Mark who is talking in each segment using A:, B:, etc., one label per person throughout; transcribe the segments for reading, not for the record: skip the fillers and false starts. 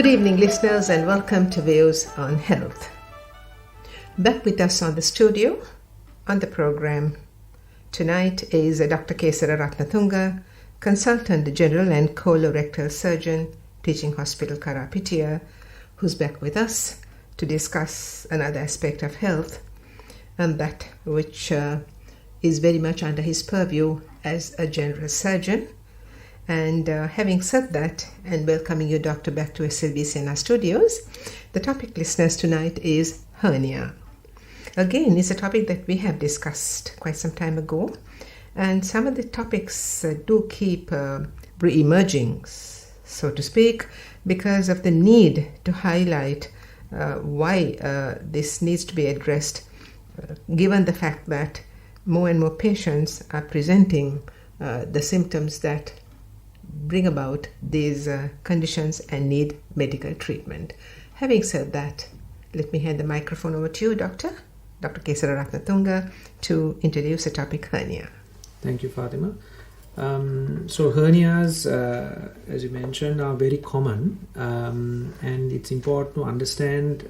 A: Good evening, listeners, and welcome to Views on Health. Back with us on the studio, on the program tonight is Dr.Kesara Ratnatunga, Consultant General and Colorectal Surgeon, Teaching Hospital Karapitiya, who's back with us to discuss another aspect of health, and that which is very much under his purview as a general surgeon. And having said that, and welcoming you, Doctor, back to SLBC in our studios, the topic, listeners, tonight is hernia. Again, it's a topic that we have discussed quite some time ago, and some of the topics do keep re-emerging, so to speak, because of the need to highlight why this needs to be addressed, given the fact that more and more patients are presenting the symptoms that bring about these conditions and need medical treatment. Having said that, let me hand the microphone over to you, Dr. Kesara Ratnatunga, to introduce the topic hernia.
B: Thank you, Fatima. So hernias, as you mentioned, are very common, and it's important to understand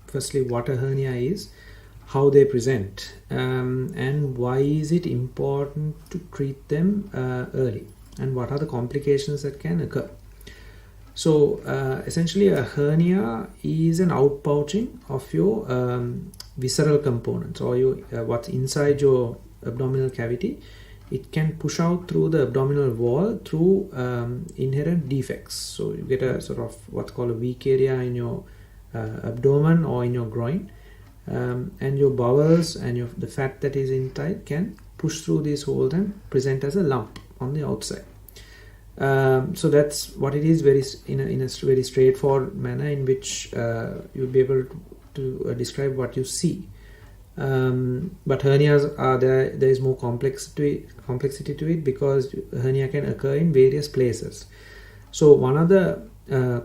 B: firstly what a hernia is, how they present, and why is it important to treat them early, and what are the complications that can occur. So essentially a hernia is an outpouching of your visceral components, or your what's inside your abdominal cavity. It can push out through the abdominal wall through inherent defects. So you get a sort of what's called a weak area in your abdomen or in your groin, and your bowels and the fat that is inside can push through these holes and present as a lump on the outside. So that's what it is, in a very straightforward manner in which you'll be able to describe what you see. But hernias are there is more complexity to it, because hernia can occur in various places. So one of the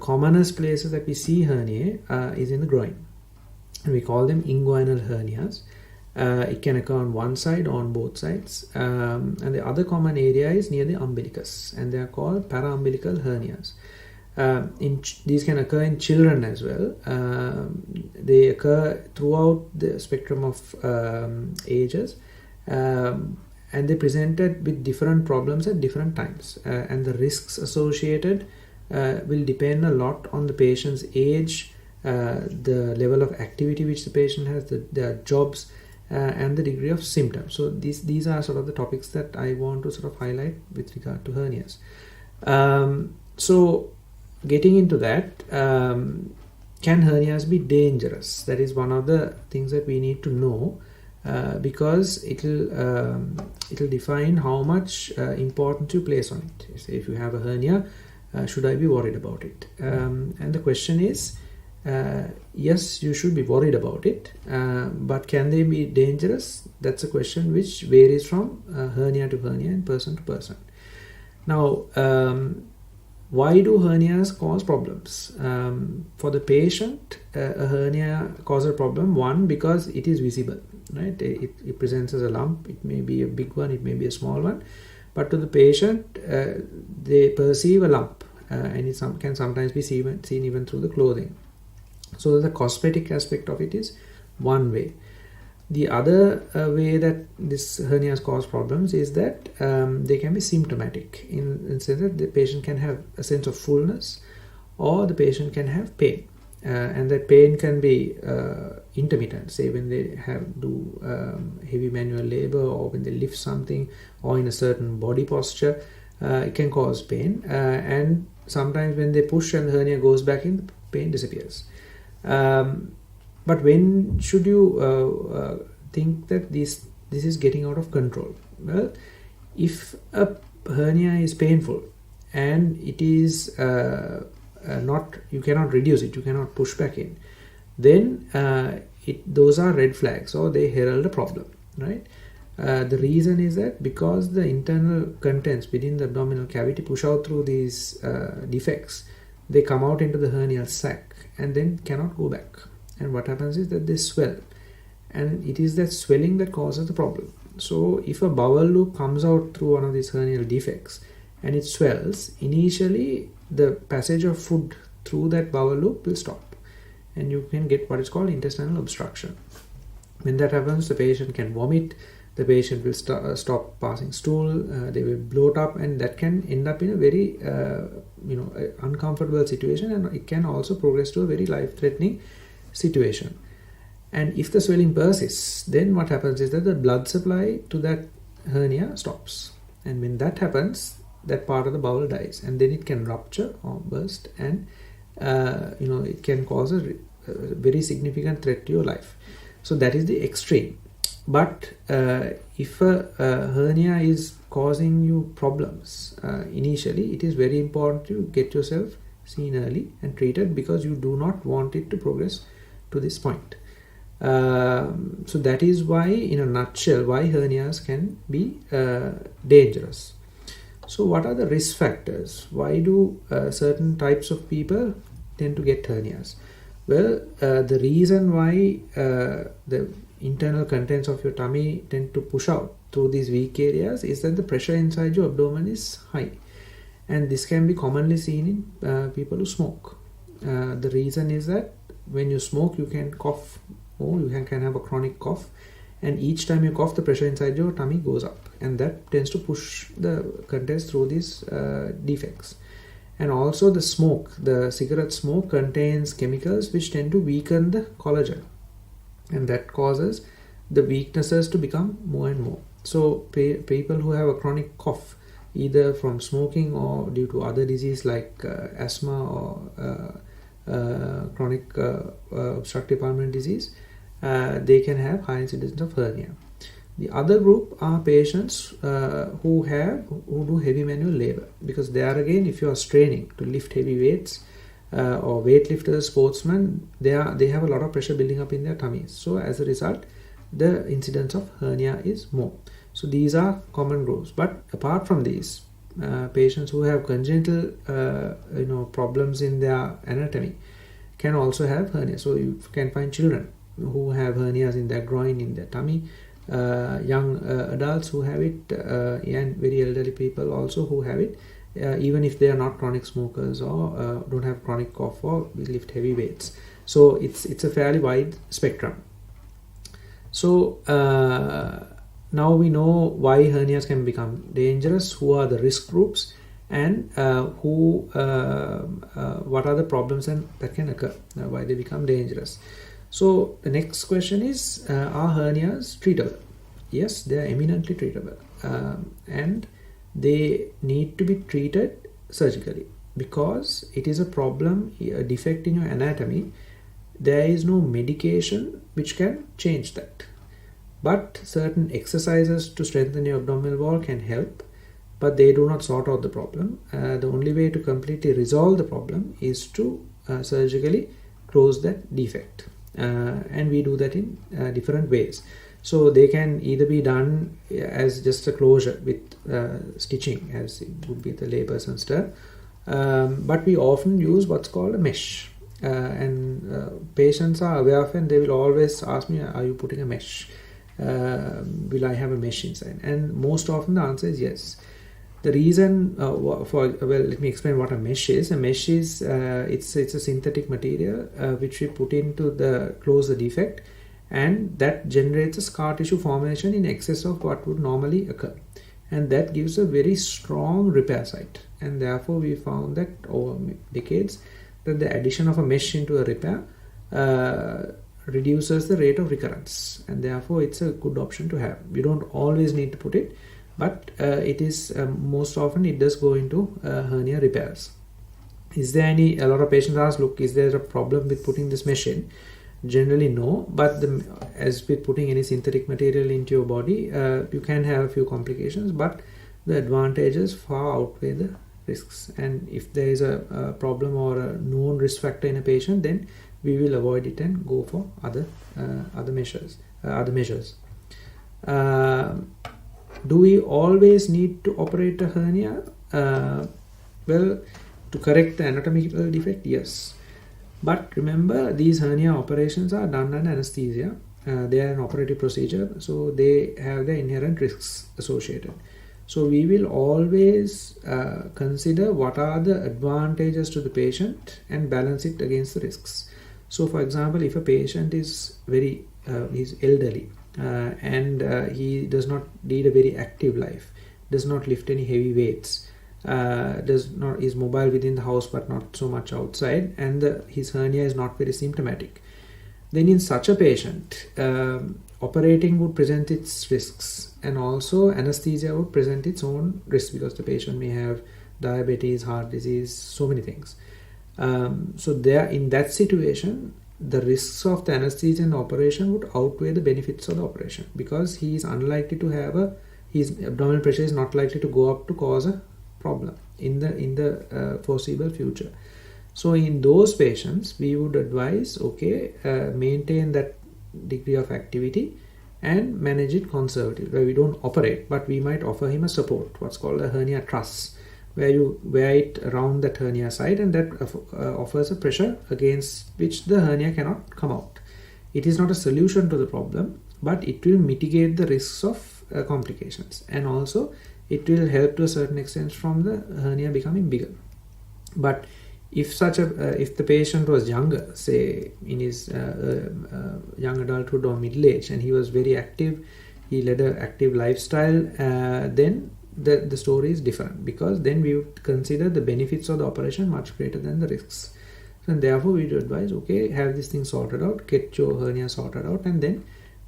B: commonest places that we see hernia is in the groin, and we call them inguinal hernias. It can occur on one side or on both sides, and the other common area is near the umbilicus, and they are called paraumbilical hernias. These can occur in children as well. They occur throughout the spectrum of ages, and they presented with different problems at different times, and the risks associated will depend a lot on the patient's age, the level of activity which the patient has, their jobs, and the degree of symptoms. So these are sort of the topics that I want to sort of highlight with regard to hernias. So getting into that, can hernias be dangerous? That is one of the things that we need to know, because it'll define how much importance you place on it. Say if you have a hernia, should I be worried about it? And the question is, yes, you should be worried about it, but can they be dangerous? That's a question which varies from hernia to hernia and person to person. Now, why do hernias cause problems? For the patient, a hernia causes a problem, one, because it is visible, right? It presents as a lump. It may be a big one, it may be a small one, but to the patient, they perceive a lump, and it can sometimes be seen even through the clothing. So the cosmetic aspect of it is one way. The other way that this hernias cause problems is that they can be symptomatic, in the sense that the patient can have a sense of fullness, or the patient can have pain, and that pain can be intermittent, say when they do heavy manual labor, or when they lift something, or in a certain body posture, it can cause pain, and sometimes when they push and the hernia goes back in, the pain disappears. But when should you think that this is getting out of control? Well, if a hernia is painful and it is you cannot reduce it, you cannot push back in, then those are red flags, or they herald a problem, right? The reason is that because the internal contents within the abdominal cavity push out through these defects, they come out into the hernial sac and then cannot go back. And what happens is that they swell, and it is that swelling that causes the problem. So if a bowel loop comes out through one of these hernial defects and it swells, initially the passage of food through that bowel loop will stop, and you can get what is called intestinal obstruction. When that happens, the patient can vomit, the patient will stop passing stool, they will bloat up, and that can end up in a very uncomfortable situation, and it can also progress to a very life-threatening situation. And if the swelling persists, then what happens is that the blood supply to that hernia stops, and when that happens, that part of the bowel dies, and then it can rupture or burst, and it can cause a very significant threat to your life. So that is the extreme. But if a hernia is causing you problems initially, it is very important to get yourself seen early and treated, because you do not want it to progress to this point. So that is why, in a nutshell, why hernias can be dangerous. So what are the risk factors? Why do certain types of people tend to get hernias? Well, the reason why the internal contents of your tummy tend to push out through these weak areas is that the pressure inside your abdomen is high, and this can be commonly seen in people who smoke. The reason is that when you smoke, you can cough, or you can have a chronic cough, and each time you cough, the pressure inside your tummy goes up, and that tends to push the contents through these defects. And also the cigarette smoke contains chemicals which tend to weaken the collagen, and that causes the weaknesses to become more and more. So people who have a chronic cough, either from smoking or due to other disease like asthma or chronic obstructive pulmonary disease, they can have high incidence of hernia. The other group are patients who do heavy manual labor, because there again, if you are straining to lift heavy weights, or weightlifters, sportsmen, they have a lot of pressure building up in their tummies. So as a result, the incidence of hernia is more. So these are common groups. But apart from these, patients who have congenital problems in their anatomy can also have hernias. So you can find children who have hernias in their groin, in their tummy, young adults who have it, and very elderly people also who have it, even if they are not chronic smokers or don't have chronic cough or lift heavy weights. So it's a fairly wide spectrum. So now we know why hernias can become dangerous, who are the risk groups, and what are the problems that can occur, why they become dangerous. So the next question is, are hernias treatable? Yes, they are eminently treatable, and they need to be treated surgically, because it is a problem, a defect in your anatomy. There is no medication which can change that, but certain exercises to strengthen your abdominal wall can help, but they do not sort out the problem. The only way to completely resolve the problem is to surgically close that defect, and we do that in different ways. So they can either be done as just a closure with stitching, as it would be the layperson's term, but we often use what's called a mesh, and patients are aware of it, and they will always ask me, are you putting a mesh? Will I have a mesh inside? And most often the answer is yes. The reason let me explain what a mesh is. A mesh is it's a synthetic material which we put into close the defect, and that generates a scar tissue formation in excess of what would normally occur, and that gives a very strong repair site. And therefore we found that over decades that the addition of a mesh into a repair reduces the rate of recurrence, and therefore it's a good option to have. You don't always need to put it, but it is most often it does go into hernia repairs. Is there a lot of patients ask, look, is there a problem with putting this mesh in? Generally no, but as with putting any synthetic material into your body, you can have a few complications, but the advantages far outweigh the risks. And if there is a problem or a known risk factor in a patient, then we will avoid it and go for other measures. Do we always need to operate a hernia? Well, to correct the anatomical defect, yes. But remember, these hernia operations are done under anesthesia. They are an operative procedure, so they have their inherent risks associated. So we will always consider what are the advantages to the patient and balance it against the risks. So for example, if a patient is is elderly and he does not lead a very active life, does not lift any heavy weights, is mobile within the house but not so much outside, and his hernia is not very symptomatic, then in such a patient, operating would present its risks, and also anesthesia would present its own risks, because the patient may have diabetes, heart disease, so many things. So there, in that situation, the risks of the anesthesia and operation would outweigh the benefits of the operation, because he is unlikely to have his abdominal pressure is not likely to go up to cause a problem in the foreseeable future. So in those patients, we would advise, maintain that degree of activity and manage it conservatively, where we don't operate, but we might offer him a support, what's called a hernia truss, where you wear it around that hernia side, and that offers a pressure against which the hernia cannot come out. It is not a solution to the problem, but it will mitigate the risks of complications, and also it will help to a certain extent from the hernia becoming bigger. But if the patient was younger, say in his young adulthood or middle age, and he was very active, he led an active lifestyle, then the story is different, because then we would consider the benefits of the operation much greater than the risks. And therefore we would advise, have this thing sorted out, get your hernia sorted out, and then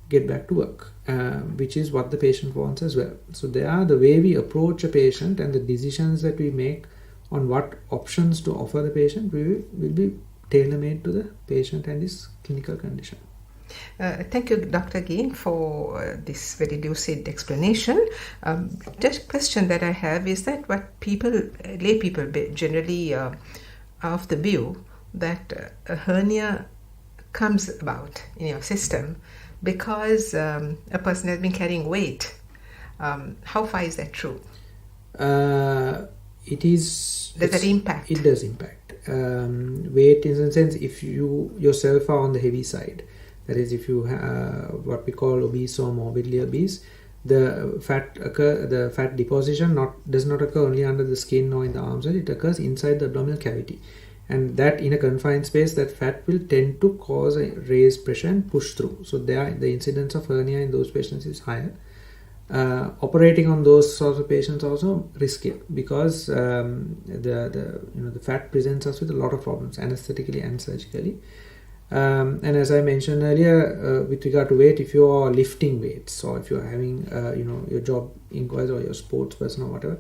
B: get back to work, which is what the patient wants as well. So they are the way we approach a patient, and the decisions that we make on what options to offer the patient will be tailor-made to the patient and his clinical condition.
A: Thank you, Dr. again, for this very lucid explanation. Just a question that I have is that what lay people generally are of the view that a hernia comes about in your system because a person has been carrying weight. How far is that true?
B: Does
A: that impact?
B: It does impact. Weight, in a sense, if you yourself are on the heavy side, that is, if you what we call obese or morbidly obese, the fat deposition does not occur only under the skin or in the arms, it occurs inside the abdominal cavity, and that in a confined space, that fat will tend to cause a raised pressure and push through. So the incidence of hernia in those patients is higher. Operating on those sorts of patients also riskier, because the fat presents us with a lot of problems, anesthetically and surgically. And as I mentioned earlier, with regard to weight, if you are lifting weights, or if you are having your job inquires, or your sports person or whatever,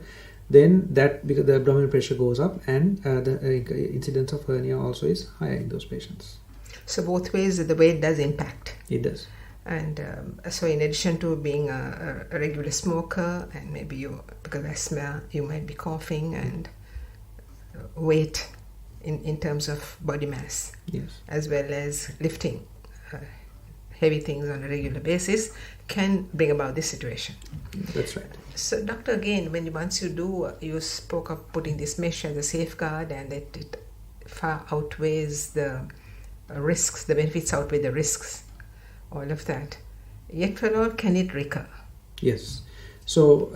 B: then that, because the abdominal pressure goes up, and the incidence of hernia also is higher in those patients.
A: So both ways the weight does impact.
B: It does.
A: And so in addition to being a regular smoker, and maybe because of asthma, you might be coughing, and weight in terms of body mass,
B: yes,
A: as well as lifting heavy things on a regular basis, can bring about this situation.
B: That's right.
A: So doctor, again, once you spoke of putting this mesh as a safeguard, and that it far outweighs the risks, the benefits outweigh the risks, all of that. Yet for all, can it recur?
B: Yes. So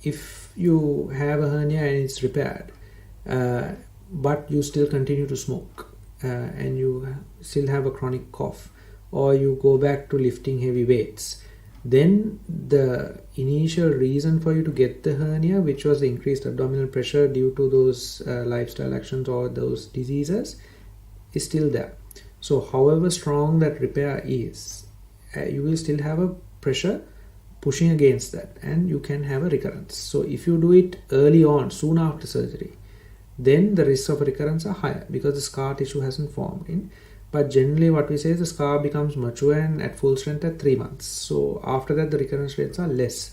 B: if you have a hernia and it's repaired, but you still continue to smoke, and you still have a chronic cough, or you go back to lifting heavy weights, then the initial reason for you to get the hernia, which was the increased abdominal pressure due to those lifestyle actions or those diseases, is still there. So however strong that repair is, you will still have a pressure pushing against that, and you can have a recurrence. So if you do it early on, soon after surgery, then the risks of recurrence are higher, because the scar tissue hasn't formed in. But generally what we say is the scar becomes mature and at full strength at 3 months. So after that, the recurrence rates are less.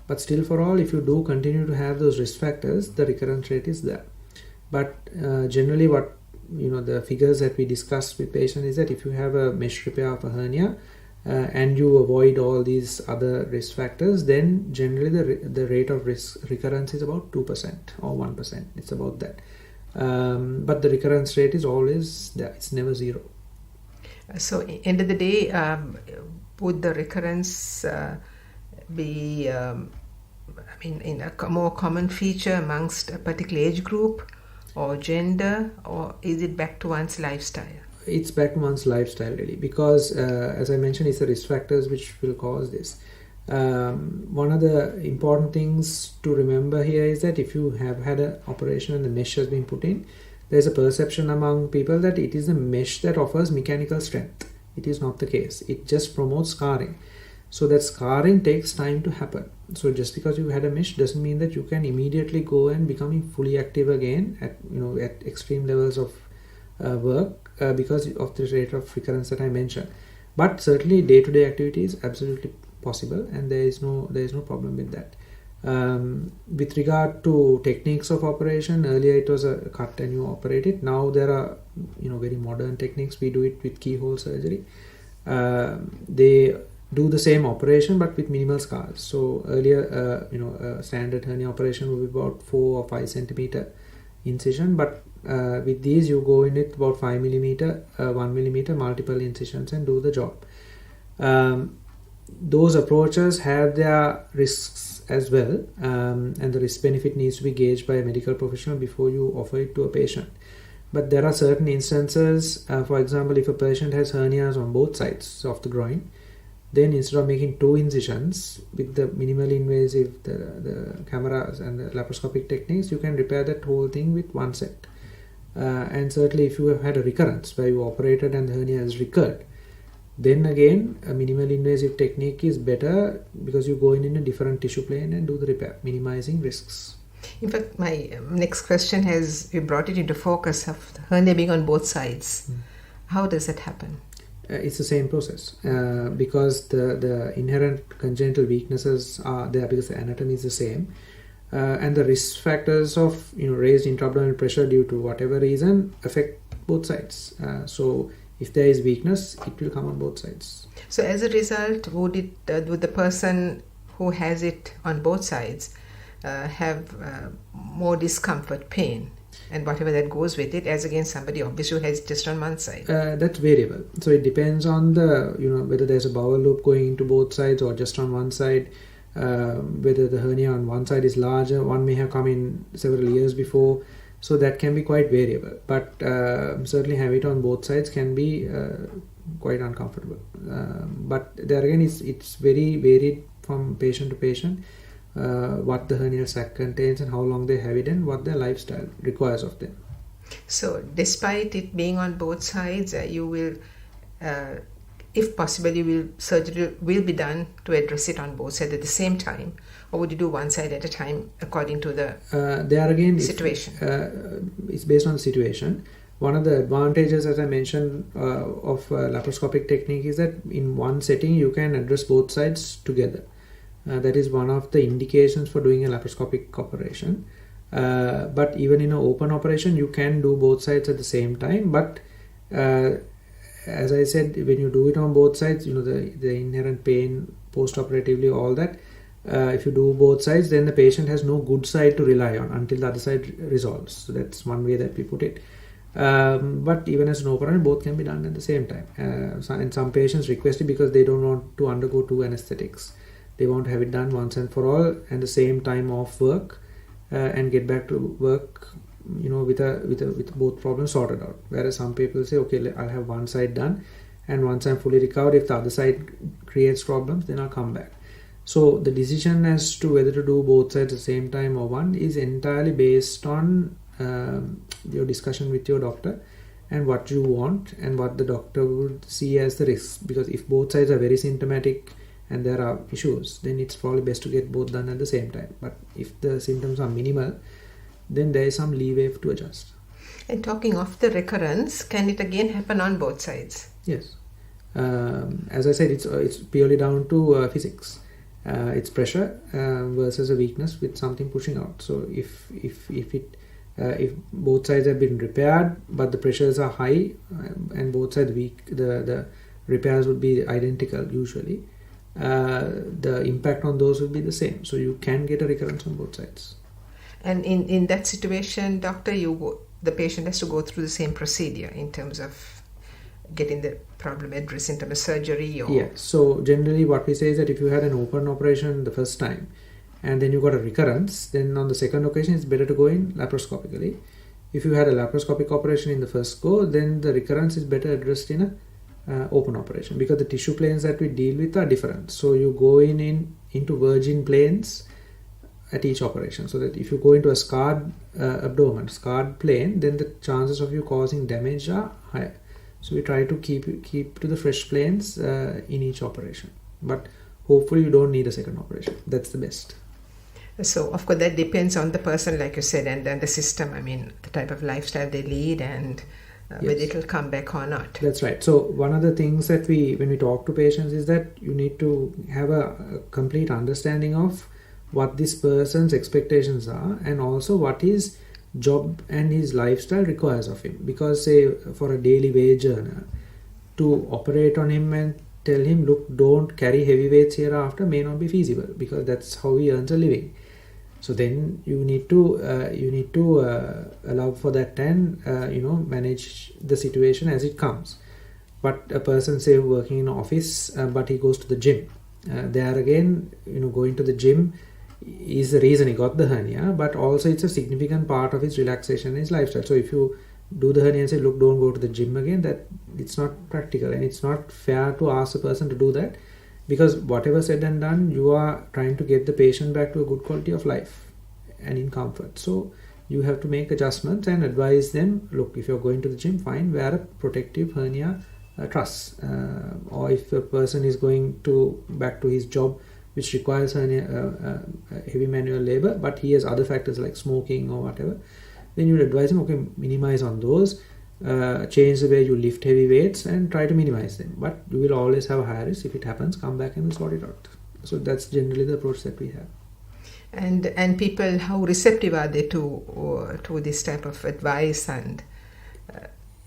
B: But still, for all, if you do continue to have those risk factors, the recurrence rate is there. But generally what the figures that we discuss with patients is that if you have a mesh repair of a hernia and you avoid all these other risk factors, then generally the rate of recurrence is about 2% or 1%. It's about that. But the recurrence rate is always there. It's never zero.
A: So end of the day, would the recurrence be in a more common feature amongst a particular age group or gender, or is it back to one's lifestyle?
B: It's back to one's lifestyle really, because as I mentioned, it's the risk factors which will cause this. One of the important things to remember here is that if you have had an operation and the mesh has been put in, there's a perception among people that it is the mesh that offers mechanical strength. It is not the case. It just promotes scarring. So that scarring takes time to happen. So just because you had a mesh doesn't mean that you can immediately go and becoming fully active again at extreme levels of work because of the rate of recurrence that I mentioned. But certainly day-to-day activity is absolutely possible, and there is no problem with that. With regard to techniques of operation, earlier it was a cut and you operate it. Now there are very modern techniques. We do it with keyhole surgery. They do the same operation but with minimal scars. So earlier a standard hernia operation would be about 4 or 5 centimeter incision, but with these you go in it about 5 millimeter, 1 millimeter, multiple incisions and do the job. Those approaches have their risks as well, and the risk benefit needs to be gauged by a medical professional before you offer it to a patient. But there are certain instances, for example, if a patient has hernias on both sides of the groin, then instead of making 2 incisions with the minimally invasive, the cameras and the laparoscopic techniques, you can repair that whole thing with 1 set. And certainly if you have had a recurrence where you operated and the hernia has recurred, then again a minimally invasive technique is better because you go in a different tissue plane and do the repair, minimizing risks.
A: In fact, my next question you brought it into focus of the hernia being on both sides. How does that happen?
B: It's the same process because the inherent congenital weaknesses are there because the anatomy is the same, and the risk factors of raised intra-abdominal pressure due to whatever reason affect both sides. So if there is weakness, it will come on both sides.
A: So as a result, would the person who has it on both sides have more discomfort, pain, and whatever that goes with it, as against somebody obviously who has it just on one side?
B: That's variable. So it depends on the whether there's a bowel loop going into both sides or just on one side. Whether the hernia on one side is larger, one may have come in several years before. So that can be quite variable, but certainly have it on both sides can be quite uncomfortable. But there again, it's very varied from patient to patient, what the hernial sac contains and how long they have it and what their lifestyle requires of them.
A: So despite it being on both sides, you will, if possible, surgery will be done to address it on both sides at the same time, or would you do one side at a time according to the situation?
B: It's based on the situation. One of the advantages, as I mentioned, of laparoscopic technique is that in one setting you can address both sides together. That is one of the indications for doing a laparoscopic operation. But even in an open operation, you can do both sides at the same time. But as I said, when you do it on both sides, the inherent pain post-operatively, all that. If you do both sides, then the patient has no good side to rely on until the other side resolves. So that's one way that we put it. But even as an operation, both can be done at the same time. And some patients request it because they don't want to undergo 2 anesthetics. They want to have it done once and for all, and the same time off work, and get back to work, with both problems sorted out. Whereas some people say, okay, I'll have one side done, and once I'm fully recovered, if the other side creates problems, then I'll come back. So the decision as to whether to do both sides at the same time or one is entirely based on your discussion with your doctor and what you want and what the doctor would see as the risks. Because if both sides are very symptomatic and there are issues, then it's probably best to get both done at the same time. But if the symptoms are minimal, then there is some leeway to adjust.
A: And talking of the recurrence, can it again happen on both sides?
B: Yes. As I said, it's purely down to physics. It's pressure versus a weakness with something pushing out. So if both sides have been repaired but the pressures are high and both sides weak, the repairs would be identical usually. The impact on those will be the same. So you can get a recurrence on both sides.
A: And in that situation, doctor, the patient has to go through the same procedure in terms of getting the problem addressed in terms of surgery? Or...
B: Yeah, so generally what we say is that if you had an open operation the first time and then you got a recurrence, then on the second occasion it's better to go in laparoscopically. If you had a laparoscopic operation in the first go, then the recurrence is better addressed in a open operation, because the tissue planes that we deal with are different. So you go into virgin planes at each operation, so that if you go into a scarred abdomen, scarred plane, then the chances of you causing damage are higher. So we try to keep to the fresh planes in each operation, but hopefully you don't need a second operation. That's the best.
A: So of course that depends on the person, like you said, and then the system, I mean the type of lifestyle they lead, and whether it will come back or not.
B: That's right. So one of the things that when we talk to patients is that you need to have a complete understanding of what this person's expectations are, and also what his job and his lifestyle requires of him. Because say for a daily wage earner, to operate on him and tell him, look, don't carry heavy weights hereafter, may not be feasible, because that's how he earns a living. So then you need to allow for that and manage the situation as it comes. But a person say working in an office, but he goes to the gym. There again, going to the gym is the reason he got the hernia, but also it's a significant part of his relaxation and his lifestyle. So if you do the hernia and say, look, don't go to the gym again, that it's not practical, and it's not fair to ask a person to do that, because whatever said and done, you are trying to get the patient back to a good quality of life and in comfort. So you have to make adjustments and advise them, look, if you're going to the gym, fine, wear a protective hernia truss. Or if a person is going back to his job which requires hernia, heavy manual labor, but he has other factors like smoking or whatever, then you would advise him, okay, minimize on those, change the way you lift heavy weights and try to minimize them. But you will always have a high risk. If it happens, come back and we'll sort it out. So that's generally the approach that we have.
A: And people, how receptive are they to this type of advice? And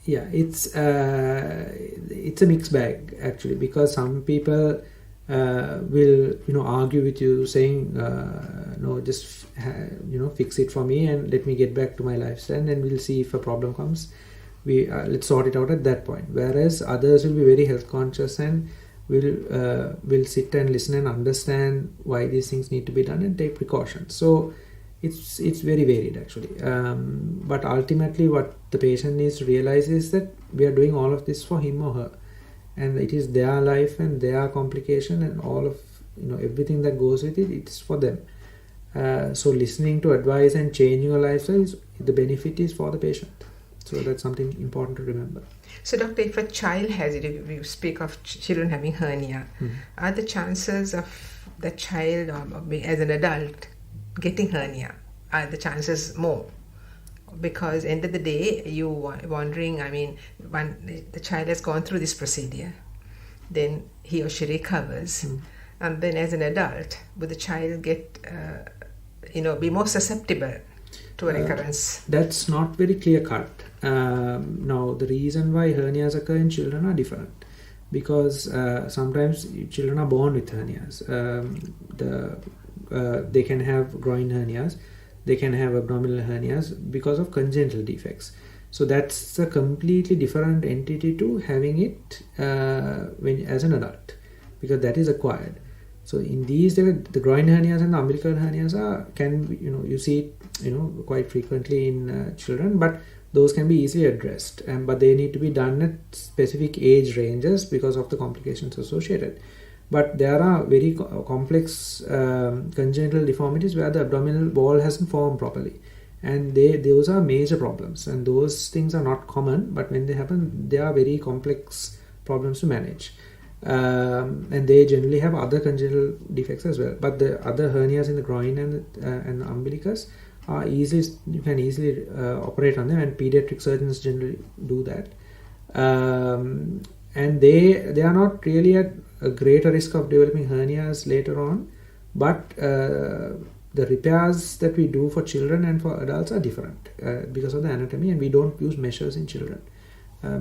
B: yeah, it's a mixed bag actually, because some people will argue with you saying no, just fix it for me and let me get back to my lifestyle, and then we'll see if a problem comes, let's sort it out at that point. Whereas others will be very health conscious and will sit and listen and understand why these things need to be done and take precautions. So it's very varied actually, but ultimately what the patient needs to realize is that we are doing all of this for him or her, and it is their life and their complication, and all of everything that goes with it, it's for them. So listening to advice and changing your lifestyle, the benefit is for the patient. So that's something important to remember.
A: So doctor, if a child has it, if you speak of children having hernia, are the chances of the child or as an adult getting hernia, are the chances more? Because end of the day, you wondering, I mean, when the child has gone through this procedure, then he or she recovers, and then as an adult, would the child get, be more susceptible to a recurrence?
B: That's not very clear cut. Now, the reason why hernias occur in children are different, because sometimes children are born with hernias. They can have groin hernias, they can have abdominal hernias because of congenital defects. So that's a completely different entity to having it as an adult, because that is acquired. So in these, the groin hernias and the umbilical hernias you see it quite frequently in children, but those can be easily addressed, but they need to be done at specific age ranges because of the complications associated. But there are very complex congenital deformities where the abdominal wall hasn't formed properly, and those are major problems, and those things are not common, but when they happen, they are very complex problems to manage. And they generally have other congenital defects as well. But the other hernias in the groin and the umbilicus are you can easily operate on them, and pediatric surgeons generally do that. And they are not really at a greater risk of developing hernias later on, but the repairs that we do for children and for adults are different because of the anatomy, and we don't use measures in children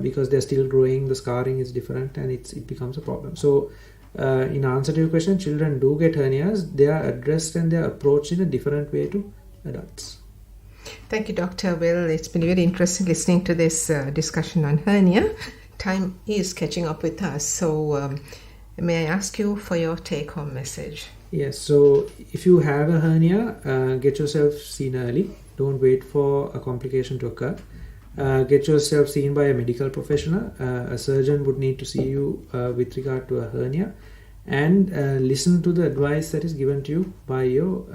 B: because they're still growing, the scarring is different, and it becomes a problem. So in answer to your question, children do get hernias. They are addressed and they are approached in a different way to adults.
A: Thank you, Doctor. Well, it's been very interesting listening to this discussion on hernia. Time is catching up with us, so May I ask you for your take-home message?
B: Yes, so if you have a hernia, get yourself seen early. Don't wait for a complication to occur. Get yourself seen by a medical professional. A surgeon would need to see you with regard to a hernia, and listen to the advice that is given to you by your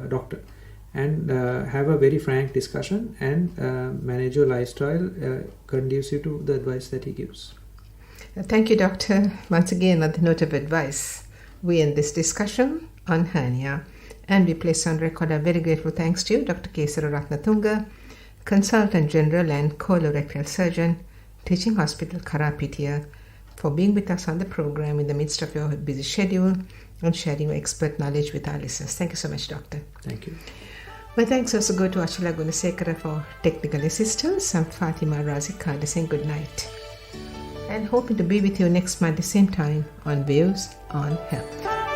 B: doctor, and have a very frank discussion, and manage your lifestyle conducive to the advice that he gives.
A: Thank you, Doctor. Once again, on the note of advice, we end this discussion on hernia, and we place on record our very grateful thanks to you, Dr. Kesara Ratnatunga, Consultant General and Colorectal Surgeon, Teaching Hospital, Karapitiya, for being with us on the program in the midst of your busy schedule and sharing your expert knowledge with our listeners. Thank you so much, Doctor.
B: Thank you.
A: My thanks also go to Achila Gunasekara for technical assistance. I'm Fatima Razikali saying good night, and hoping to be with you next month at the same time on Views on Health.